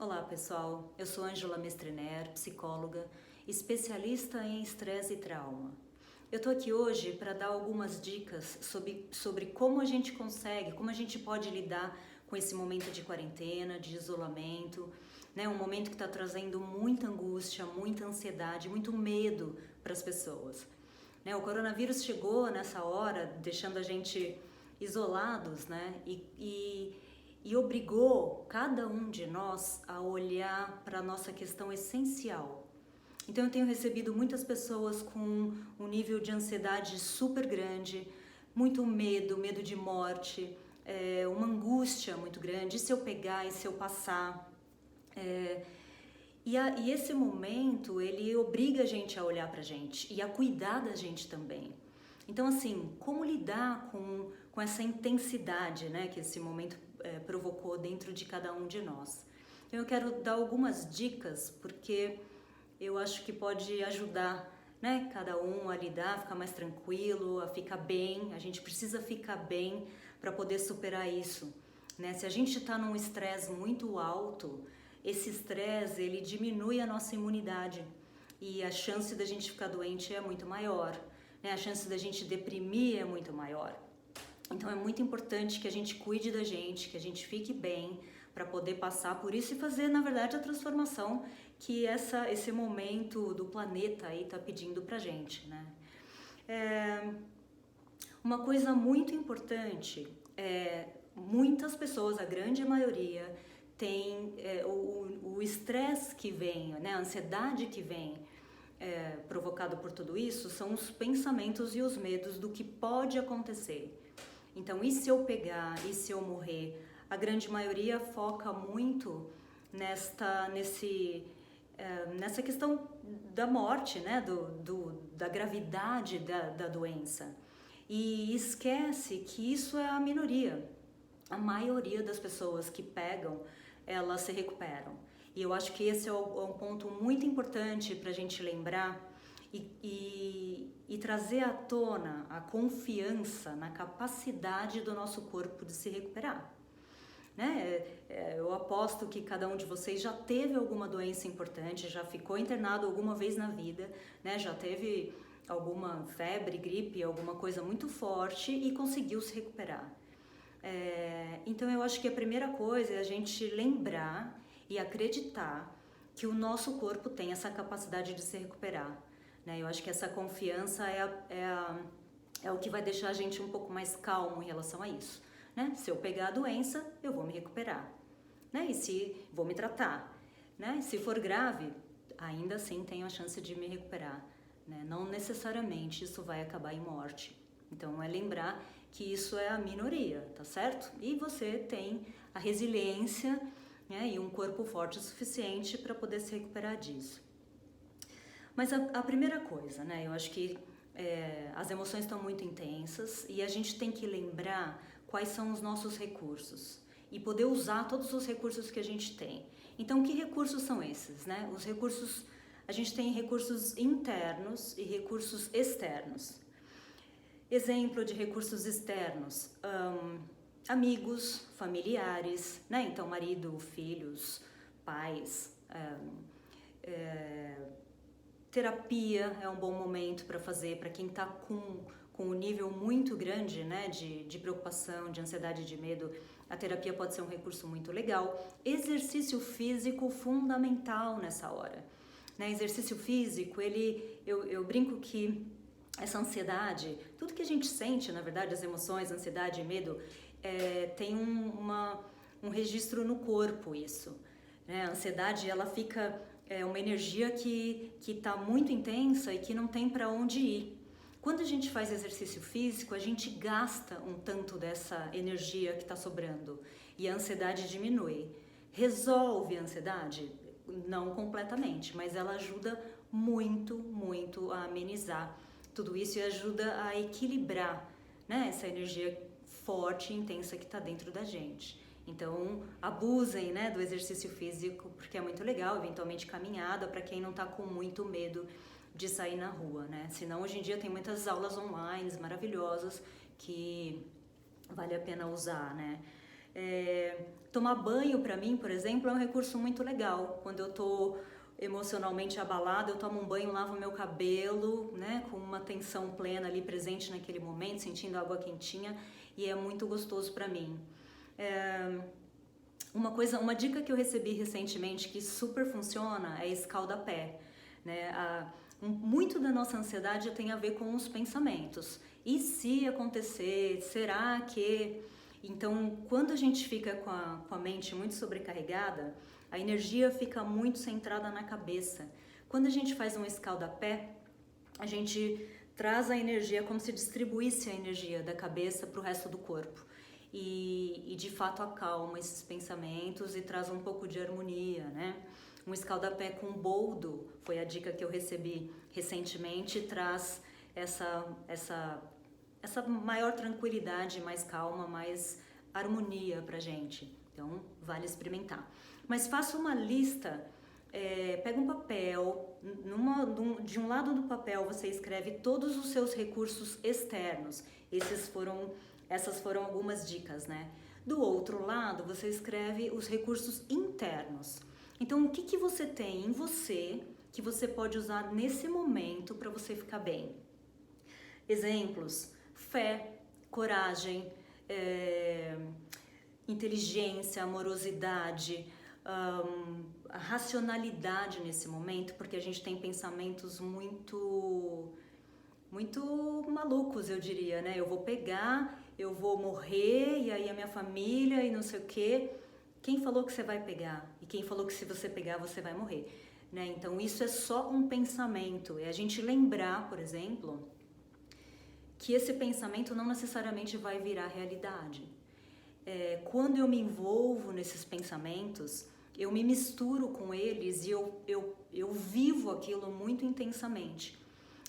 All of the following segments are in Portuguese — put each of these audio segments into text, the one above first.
Olá pessoal, eu sou Ângela Mestriner, psicóloga, especialista em estresse e trauma. Eu tô aqui hoje para dar algumas dicas sobre como a gente consegue, como a gente pode lidar com esse momento de quarentena, de isolamento, né? Um momento que está trazendo muita angústia, muita ansiedade, muito medo para as pessoas. Né? O coronavírus chegou nessa hora, deixando a gente isolados, né? E obrigou cada um de nós a olhar para a nossa questão essencial. Então eu tenho recebido muitas pessoas com um nível de ansiedade super grande, muito medo de morte, uma angústia muito grande, e se eu pegar, e se eu passar. E esse momento, ele obriga a gente a olhar pra gente e a cuidar da gente também. Então, assim, como lidar com essa intensidade, né, que esse momento provocou dentro de cada um de nós? Então, eu quero dar algumas dicas, porque eu acho que pode ajudar, né, cada um a lidar, a ficar mais tranquilo, a ficar bem. A gente precisa ficar bem para poder superar isso, né? Se a gente está num estresse muito alto, esse estresse ele diminui a nossa imunidade e a chance da gente ficar doente é muito maior, né? A chance da gente deprimir é muito maior. Então é muito importante que a gente cuide da gente, que a gente fique bem para poder passar por isso e fazer, na verdade, a transformação que esse momento do planeta aí tá pedindo pra gente, né? Uma coisa muito importante muitas pessoas, a grande maioria, tem o estresse que vem, né, a ansiedade que vem provocado por tudo isso, são os pensamentos e os medos do que pode acontecer. Então, e se eu pegar, e se eu morrer? A grande maioria foca muito nessa questão da morte, né, da gravidade da doença. E esquece que isso é a minoria. A maioria das pessoas que pegam, elas se recuperam. E eu acho que esse é um ponto muito importante para a gente lembrar e trazer à tona a confiança na capacidade do nosso corpo de se recuperar. Né? Eu aposto que cada um de vocês já teve alguma doença importante, já ficou internado alguma vez na vida, né? Já teve alguma febre, gripe, alguma coisa muito forte e conseguiu se recuperar. Então eu acho que a primeira coisa é a gente lembrar e acreditar que o nosso corpo tem essa capacidade de se recuperar, né? Eu acho que essa confiança é o que vai deixar a gente um pouco mais calmo em relação a isso, né? Se eu pegar a doença, eu vou me recuperar, né? E se vou me tratar, né? Se for grave, ainda assim tenho a chance de me recuperar, né? Não necessariamente isso vai acabar em morte. Então é lembrar que isso é a minoria, tá certo? E você tem a resiliência, né, e um corpo forte o suficiente para poder se recuperar disso. Mas a primeira coisa, né, eu acho que as emoções estão muito intensas e a gente tem que lembrar quais são os nossos recursos e poder usar todos os recursos que a gente tem. Então, que recursos são esses, né? Os recursos, a gente tem recursos internos e recursos externos. Exemplo de recursos externos, amigos, familiares, né? Então marido, filhos, pais, terapia é um bom momento para fazer para quem está com um nível muito grande, né, de preocupação, de ansiedade, de medo. A terapia pode ser um recurso muito legal. Exercício físico fundamental nessa hora, né? Exercício físico, eu brinco que essa ansiedade, tudo que a gente sente, na verdade, as emoções, ansiedade e medo, tem um registro no corpo isso, né? A ansiedade, ela fica uma energia que está muito intensa e que não tem para onde ir. Quando a gente faz exercício físico, a gente gasta um tanto dessa energia que está sobrando e a ansiedade diminui. Resolve a ansiedade? Não completamente, mas ela ajuda muito, muito a amenizar tudo isso e ajuda a equilibrar, né, essa energia forte e intensa que está dentro da gente. Então, abusem, né, do exercício físico, porque é muito legal, eventualmente caminhada, para quem não está com muito medo de sair na rua, né? Senão, hoje em dia tem muitas aulas online maravilhosas que vale a pena usar, né? Tomar banho para mim, por exemplo, é um recurso muito legal. Quando eu tô emocionalmente abalada, eu tomo um banho, lavo meu cabelo, né, com uma atenção plena ali presente naquele momento, sentindo a água quentinha, e é muito gostoso para mim. Uma dica que eu recebi recentemente que super funciona é escalda-pé, né? Muito da nossa ansiedade tem a ver com os pensamentos. E se acontecer? Será que? Então, quando a gente fica com a mente muito sobrecarregada, a energia fica muito centrada na cabeça. Quando a gente faz um escalda-pé, a gente traz a energia como se distribuísse a energia da cabeça para o resto do corpo. E de fato acalma esses pensamentos e traz um pouco de harmonia, né? Um escaldapé com boldo foi a dica que eu recebi recentemente, traz essa maior tranquilidade, mais calma, mais harmonia pra gente. Então, vale experimentar. Mas faça uma lista, pega um papel, de um lado do papel você escreve todos os seus recursos externos. Essas foram algumas dicas, né? Do outro lado, você escreve os recursos internos. Então, o que você tem em você que você pode usar nesse momento para você ficar bem? Exemplos: fé, coragem, inteligência, amorosidade, a racionalidade nesse momento, porque a gente tem pensamentos muito malucos, eu diria, né? Eu vou pegar, eu vou morrer, e aí a minha família e não sei o quê. Quem falou que você vai pegar? E quem falou que se você pegar, você vai morrer? Né? Então, isso é só um pensamento. É a gente lembrar, por exemplo, que esse pensamento não necessariamente vai virar realidade. Quando eu me envolvo nesses pensamentos, eu me misturo com eles e eu vivo aquilo muito intensamente.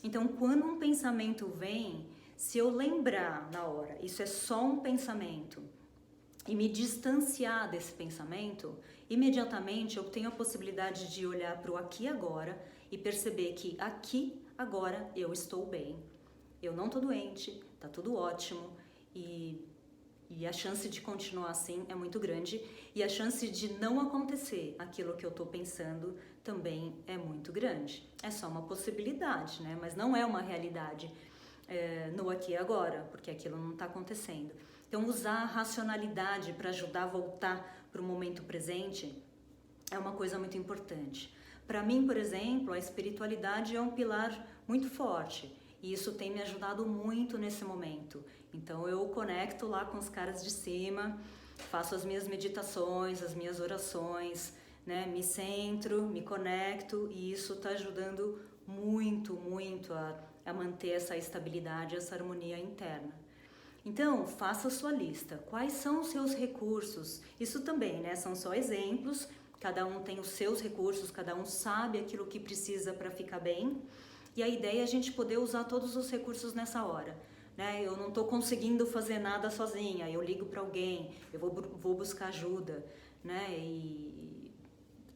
Então, quando um pensamento vem, se eu lembrar na hora, isso é só um pensamento, e me distanciar desse pensamento, imediatamente eu tenho a possibilidade de olhar para o aqui e agora e perceber que aqui, agora, eu estou bem. Eu não estou doente, está tudo ótimo e a chance de continuar assim é muito grande, e a chance de não acontecer aquilo que eu estou pensando também é muito grande. É só uma possibilidade, né? Mas não é uma realidade no aqui e agora, porque aquilo não está acontecendo. Então, usar a racionalidade para ajudar a voltar para o momento presente é uma coisa muito importante. Para mim, por exemplo, a espiritualidade é um pilar muito forte. E isso tem me ajudado muito nesse momento. Então eu conecto lá com os caras de cima, faço as minhas meditações, as minhas orações, né? Me centro, me conecto, e isso está ajudando muito, muito a manter essa estabilidade, essa harmonia interna. Então, faça a sua lista. Quais são os seus recursos? Isso também, né? São só exemplos. Cada um tem os seus recursos, cada um sabe aquilo que precisa para ficar bem. E a ideia é a gente poder usar todos os recursos nessa hora, né? Eu não estou conseguindo fazer nada sozinha, eu ligo para alguém, eu vou buscar ajuda, né? E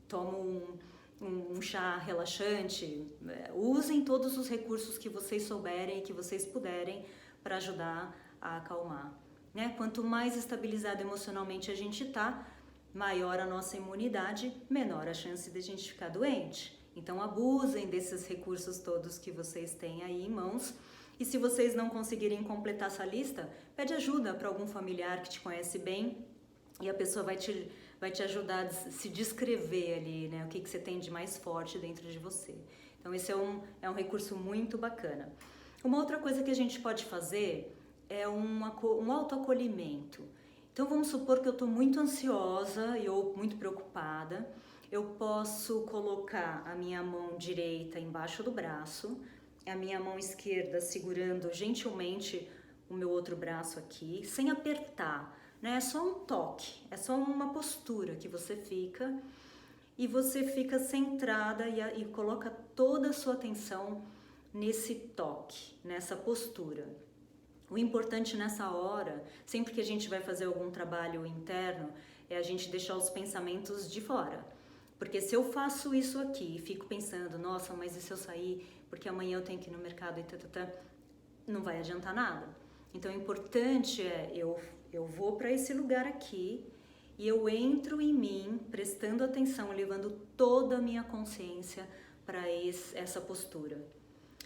tomo um chá relaxante. Usem todos os recursos que vocês souberem e que vocês puderem para ajudar a acalmar, né? Quanto mais estabilizado emocionalmente a gente tá, maior a nossa imunidade, menor a chance de a gente ficar doente. Então abusem desses recursos todos que vocês têm aí em mãos. E se vocês não conseguirem completar essa lista, pede ajuda para algum familiar que te conhece bem, e a pessoa vai te ajudar a se descrever ali, né? O que você tem de mais forte dentro de você. Então esse é um recurso muito bacana. Uma outra coisa que a gente pode fazer é um autoacolhimento. Então vamos supor que eu estou muito ansiosa ou muito preocupada. Eu posso colocar a minha mão direita embaixo do braço, a minha mão esquerda segurando gentilmente o meu outro braço aqui, sem apertar, né? É só um toque, é só uma postura que você fica, e você fica centrada e coloca toda a sua atenção nesse toque, nessa postura. O importante nessa hora, sempre que a gente vai fazer algum trabalho interno, é a gente deixar os pensamentos de fora. Porque se eu faço isso aqui e fico pensando, nossa, mas e se eu sair, porque amanhã eu tenho que ir no mercado e não vai adiantar nada. Então o importante é, eu vou para esse lugar aqui e eu entro em mim, prestando atenção, levando toda a minha consciência para essa postura.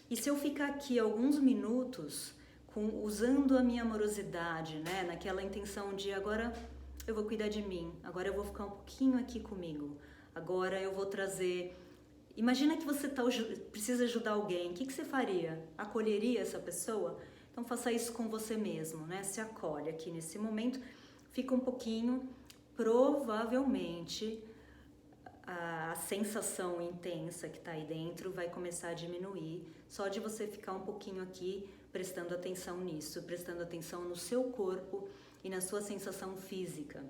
E se eu ficar aqui alguns minutos, usando a minha amorosidade, né, naquela intenção de agora eu vou cuidar de mim, agora eu vou ficar um pouquinho aqui comigo, agora eu vou trazer... Imagina que você precisa ajudar alguém, o que você faria? Acolheria essa pessoa? Então faça isso com você mesmo, né? Se acolhe aqui nesse momento, fica um pouquinho, provavelmente a sensação intensa que está aí dentro vai começar a diminuir, só de você ficar um pouquinho aqui prestando atenção nisso, prestando atenção no seu corpo e na sua sensação física.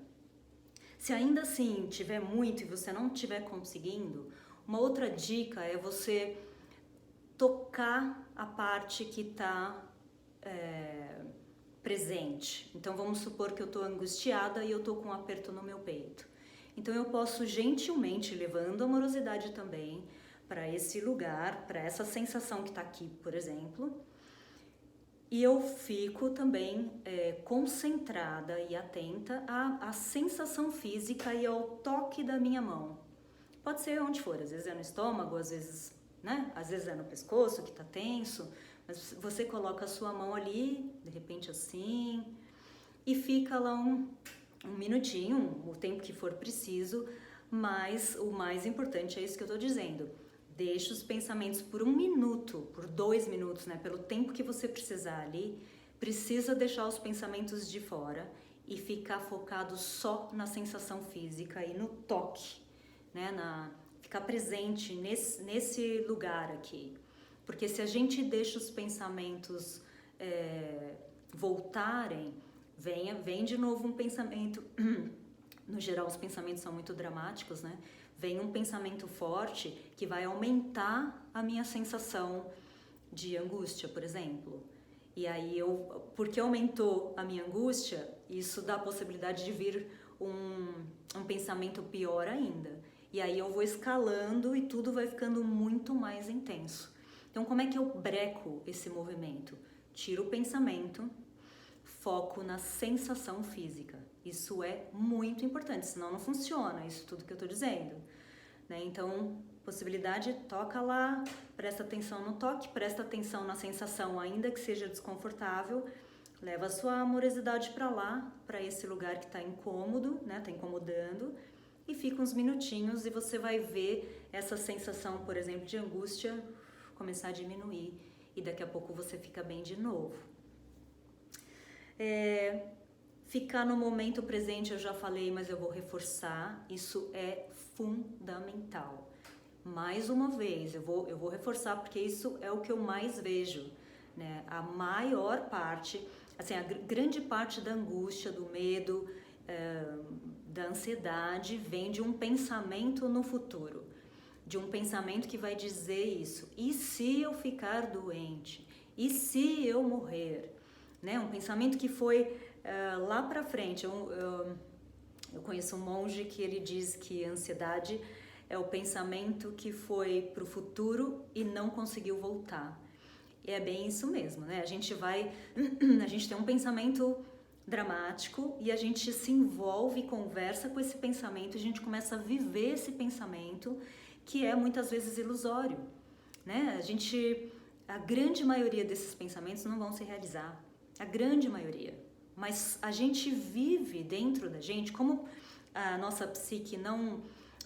Se ainda assim tiver muito e você não estiver conseguindo, uma outra dica é você tocar a parte que está presente. Então vamos supor que eu estou angustiada e eu estou com um aperto no meu peito. Então eu posso gentilmente, levando amorosidade também para esse lugar, para essa sensação que está aqui, por exemplo, e eu fico também concentrada e atenta à sensação física e ao toque da minha mão. Pode ser onde for, às vezes é no estômago, às vezes, né? Às vezes é no pescoço que está tenso, mas você coloca a sua mão ali, de repente assim, e fica lá um minutinho, o tempo que for preciso, mas o mais importante é isso que eu estou dizendo. Deixa os pensamentos por 1 minuto, por 2 minutos, né? Pelo tempo que você precisar ali, precisa deixar os pensamentos de fora e ficar focado só na sensação física e no toque, né? Ficar presente nesse lugar aqui. Porque se a gente deixa os pensamentos voltarem, vem de novo um pensamento, no geral os pensamentos são muito dramáticos, né? Vem um pensamento forte que vai aumentar a minha sensação de angústia, por exemplo. E aí porque aumentou a minha angústia, isso dá a possibilidade de vir um pensamento pior ainda. E aí eu vou escalando e tudo vai ficando muito mais intenso. Então como é que eu breco esse movimento? Tiro o pensamento, foco na sensação física. Isso é muito importante, senão não funciona isso tudo que eu estou dizendo, né? Então, possibilidade, toca lá, presta atenção no toque, presta atenção na sensação, ainda que seja desconfortável, leva a sua amorosidade para lá, para esse lugar que está incômodo, né? Está incomodando, e fica uns minutinhos e você vai ver essa sensação, por exemplo, de angústia começar a diminuir e daqui a pouco você fica bem de novo. Ficar no momento presente, eu já falei, mas eu vou reforçar, isso é fundamental. Mais uma vez, eu vou reforçar porque isso é o que eu mais vejo, né? A maior parte, assim, a grande parte da angústia, do medo, da ansiedade vem de um pensamento no futuro, de um pensamento que vai dizer isso. E se eu ficar doente? E se eu morrer? Né? Um pensamento que foi lá pra frente. Eu conheço um monge que ele diz que a ansiedade é o pensamento que foi pro futuro e não conseguiu voltar. E é bem isso mesmo, né? A gente tem um pensamento dramático e a gente se envolve, conversa com esse pensamento, a gente começa a viver esse pensamento que é muitas vezes ilusório, né? A grande maioria desses pensamentos não vão se realizar, a grande maioria. Mas a gente vive dentro da gente, como a nossa psique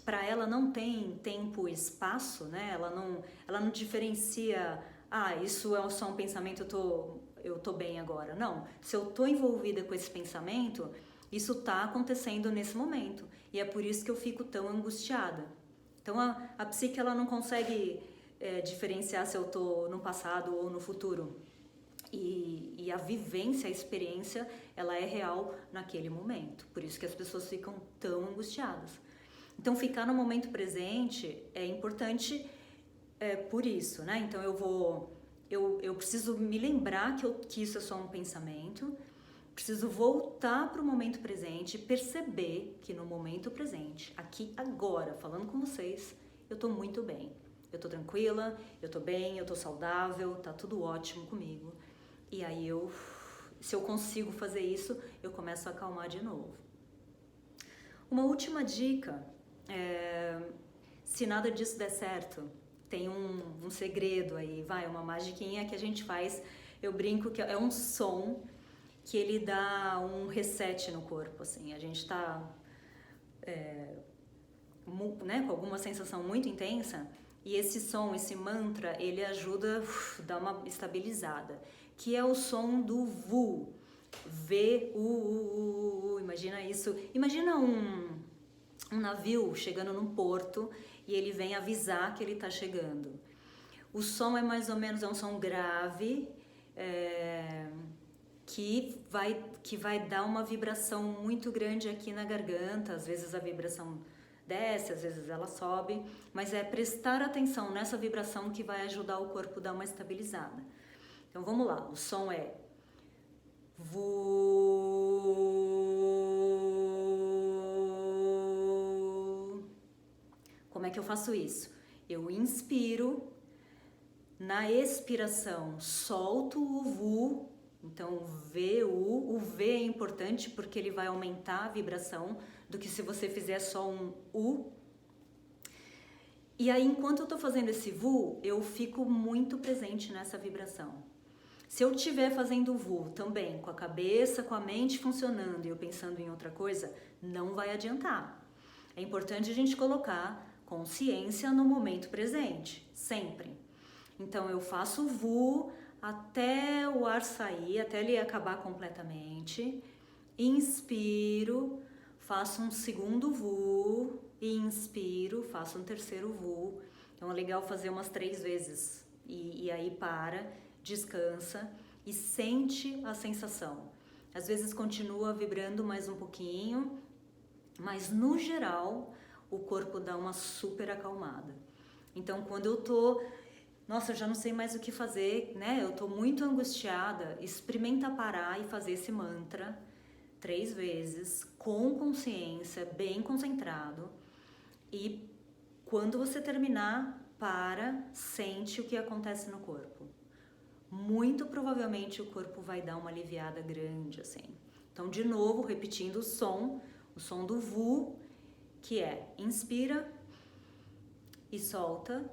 para ela não tem tempo e espaço, né? Ela não diferencia, isso é só um pensamento, eu tô bem agora. Não, se eu tô envolvida com esse pensamento, isso tá acontecendo nesse momento. E é por isso que eu fico tão angustiada. Então a psique ela não consegue diferenciar se eu tô no passado ou no futuro. E a vivência, a experiência, ela é real naquele momento. Por isso que as pessoas ficam tão angustiadas. Então, ficar no momento presente é importante por isso, né? Então, eu preciso me lembrar que isso é só um pensamento, preciso voltar para o momento presente, perceber que no momento presente, aqui agora, falando com vocês, eu tô muito bem. Eu tô tranquila, eu tô bem, eu tô saudável, tá tudo ótimo comigo. E aí se eu consigo fazer isso, eu começo a acalmar de novo. Uma última dica, se nada disso der certo, tem um segredo aí, uma magiquinha que a gente faz, eu brinco que é um som que ele dá um reset no corpo, assim, a gente tá com alguma sensação muito intensa, e esse som, esse mantra, ele ajuda a dar uma estabilizada, que é o som do VU, V-U-U-U, imagina isso, imagina um navio chegando num porto e ele vem avisar que ele está chegando. O som é mais ou menos um som grave, que vai dar uma vibração muito grande aqui na garganta, às vezes a vibração desce, às vezes ela sobe, mas é prestar atenção nessa vibração que vai ajudar o corpo a dar uma estabilizada. Então vamos lá, o som é vu. Como é que eu faço isso? Eu inspiro, na expiração solto o vu, então VU, o V é importante porque ele vai aumentar a vibração do que se você fizer só um U. E aí, enquanto eu tô fazendo esse VU, eu fico muito presente nessa vibração. Se eu estiver fazendo VU também, com a cabeça, com a mente funcionando e eu pensando em outra coisa, não vai adiantar. É importante a gente colocar consciência no momento presente, sempre. Então eu faço VU até o ar sair, até ele acabar completamente. Inspiro, faço um segundo VU, inspiro, faço um terceiro VU. Então é legal fazer umas 3 vezes. E aí para, descansa e sente a sensação. Às vezes continua vibrando mais um pouquinho, mas no geral o corpo dá uma super acalmada. Então quando eu tô, nossa, eu já não sei mais o que fazer, né? Eu tô muito angustiada, experimenta parar e fazer esse mantra 3 vezes, com consciência, bem concentrado. E quando você terminar, para, sente o que acontece no corpo. Muito provavelmente o corpo vai dar uma aliviada grande, assim. Então, de novo, repetindo o som do VU, que é inspira e solta,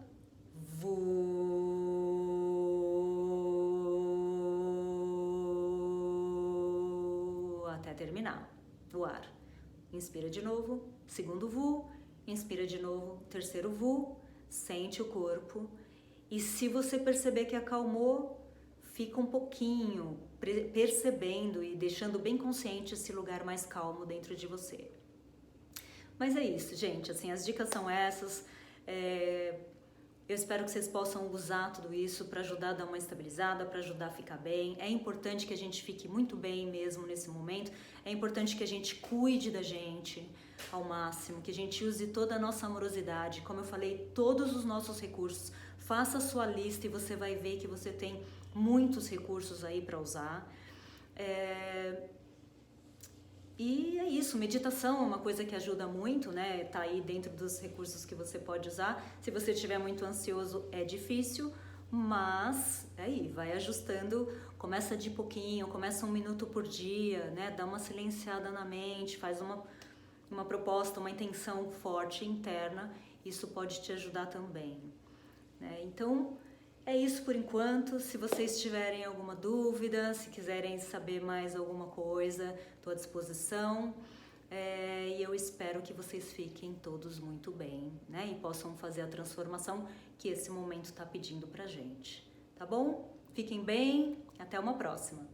VU, até terminar o ar. Inspira de novo, segundo VU, inspira de novo, terceiro VU, sente o corpo. E se você perceber que acalmou, fica um pouquinho percebendo e deixando bem consciente esse lugar mais calmo dentro de você. Mas é isso, gente, assim, as dicas são essas. Eu espero que vocês possam usar tudo isso para ajudar a dar uma estabilizada, para ajudar a ficar bem. É importante que a gente fique muito bem mesmo nesse momento. É importante que a gente cuide da gente ao máximo, que a gente use toda a nossa amorosidade. Como eu falei, todos os nossos recursos. Faça a sua lista e você vai ver que você tem muitos recursos aí para usar. E é isso, meditação é uma coisa que ajuda muito, né? Tá aí dentro dos recursos que você pode usar. Se você estiver muito ansioso, é difícil, mas aí vai ajustando, começa de pouquinho, começa 1 minuto por dia, né? Dá uma silenciada na mente, faz uma proposta, uma intenção forte interna, isso pode te ajudar também, né? Então, é isso por enquanto. Se vocês tiverem alguma dúvida, se quiserem saber mais alguma coisa, estou à disposição. E eu espero que vocês fiquem todos muito bem, né? E possam fazer a transformação que esse momento está pedindo pra gente. Tá bom? Fiquem bem, até uma próxima!